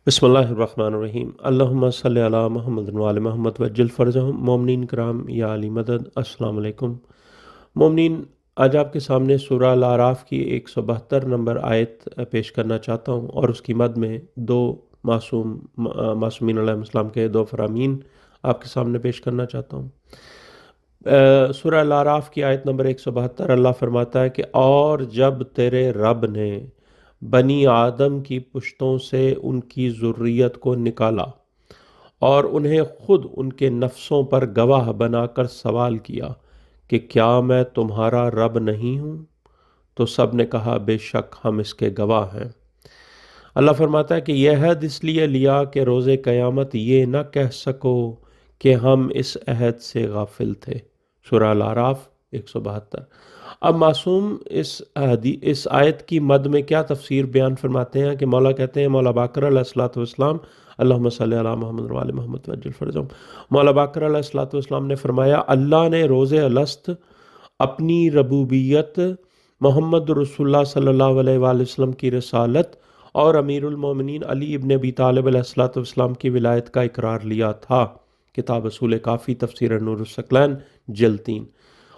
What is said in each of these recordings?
बिस्मिल्लाहिर्रहमानिर्रहीम। अल्लाहुम्मा सल्लि अला मुहम्मद व आलि मुहम्मद वज्जिल फ़रजहुम। मोमिनीन कराम या अली मदद, अस्सलाम वालेकुम। मोमिनीन, आज आपके सामने सूरह अल-आराफ की 172 नंबर आयत पेश करना चाहता हूँ और उसकी मद में दो मासूमीन अलैहिस्सलाम के दो फरामीन आपके सामने पेश करना चाहता हूँ। सूरह अल-आराफ की आयत नंबर 172 अल्लाह फरमाता है कि और जब तेरे रब ने बनी आदम की पुश्तों से उनकी ज़ुर्रियत को निकाला और उन्हें खुद उनके नफ्सों पर गवाह बनाकर सवाल किया कि क्या मैं तुम्हारा रब नहीं हूँ, तो सब ने कहा बेशक हम इसके गवाह हैं। अल्लाह फरमाता है कि यह अहद इसलिए लिया कि रोज़े क़यामत ये न कह सको कि हम इस अहद से गाफिल थे। सूरह अल-आराफ 172। अब मासूम इस आयत की मद में क्या तफसीर बयान फरमाते हैं कि मौला कहते हैं, मौला बाकर अलैहिस्सलातु वस्सलाम, अल्लाहुम्मा सल्लि अला मुहम्मद व आलि मुहम्मद वज्जिल फ़रजहुम। मौला बाकर अलैहिस्सलातु वस्सलाम ने फरमाया, अल्लाह ने रोज़े अलस्त अपनी रबूबियत, मोहम्मद रसूलुल्लाह सल्लल्लाहु अलैहि वसल्लम की रसालत और अमीरुल मोमिनीन अली इब्न अबी तालिब अलैहिस्सलातु वस्सलाम की विलायत का इकरार लिया था। किताब उसूल काफ़ी, तफसीर नूरुस सकलैन, जिल्द 3।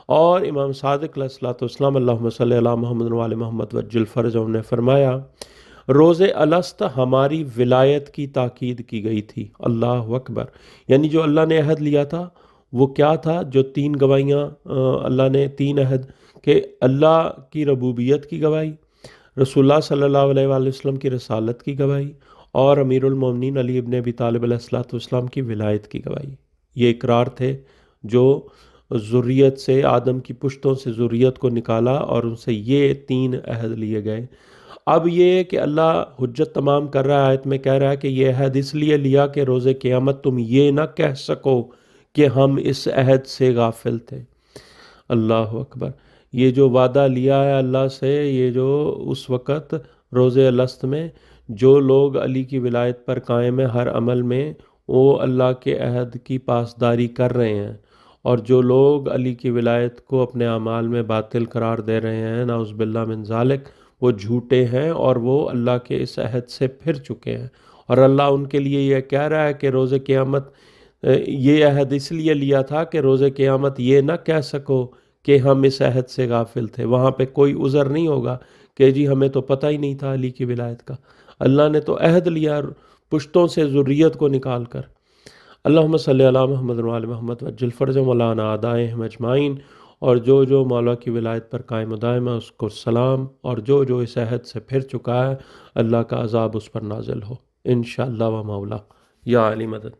और इमाम सादिक अलैहिस्सलातु वस्सलाम, अल्लाहुम्मा सल्लि अला मुहम्मद व आलि मुहम्मद वज्जिल फ़रजहुम, ने फरमाया, रोज़े अलस्त हमारी विलायत की ताकीद की गई थी। अल्लाह अकबर। यानी जो अल्लाह ने अहद लिया था वो क्या था? जो तीन गवाहियाँ अल्लाह ने, तीन अहद के अल्लाह की रबूबियत की गवाही, रसूलुल्लाह सल्लल्लाहु अलैहि वसल्लम की रसालत की गवाही और अमीरुल मोमिनीन अली इब्न अबी तालिब अलैहिस्सलातु वस्सलाम की विलायत की गवाही। ये इकरार थे जो ज़ुर्रियत से, आदम की पुश्तों से ज़ुर्रियत को निकाला और उनसे ये तीन अहद लिए गए। अब ये कि अल्लाह हुज्जत तमाम कर रहा है, आयत में कह रहा है कि ये अहद इसलिए लिया कि रोज़े क़यामत तुम ये ना कह सको कि हम इस अहद से गाफिल थे। अल्लाह अकबर। ये जो वादा लिया है अल्लाह से, ये जो उस वक़्त रोज़े अलस्त में जो लोग अली की विलायत पर कायम है हर अमल में, वो अल्लाह के अहद की पासदारी कर रहे हैं, और जो लोग अली की विलायत को अपने अमाल में बातिल करार दे रहे हैं, नाउज़ बिल्लाह मिन ज़ालिक, वो झूठे हैं और वो अल्लाह के इस अहद से फिर चुके हैं। और अल्लाह उनके लिए यह कह रहा है कि रोज़े क़यामत ये अहद इसलिए लिया था कि रोज़े क़यामत ये ना कह सको कि हम इस अहद से गाफिल थे। वहाँ पे कोई उज़र नहीं होगा कि जी हमें तो पता ही नहीं था अली की विलायत का। अल्लाह ने तो अहद लिया पुश्तों से ज़ुर्रियत को निकाल कर। अल्लाहुम्मा सल्लि अला मुहम्मद व आलि मुहम्मद वज्जिल फ़रजहुम व ला अदाइहिम अजमाइन। और जो जो मौला की विलायत पर कायम दायम है उसको सलाम, और जो जो इस अहद से फिर चुका है अल्लाह का अज़ाब उस पर नाज़िल हो इंशाअल्लाह व मौला। या अली मदद।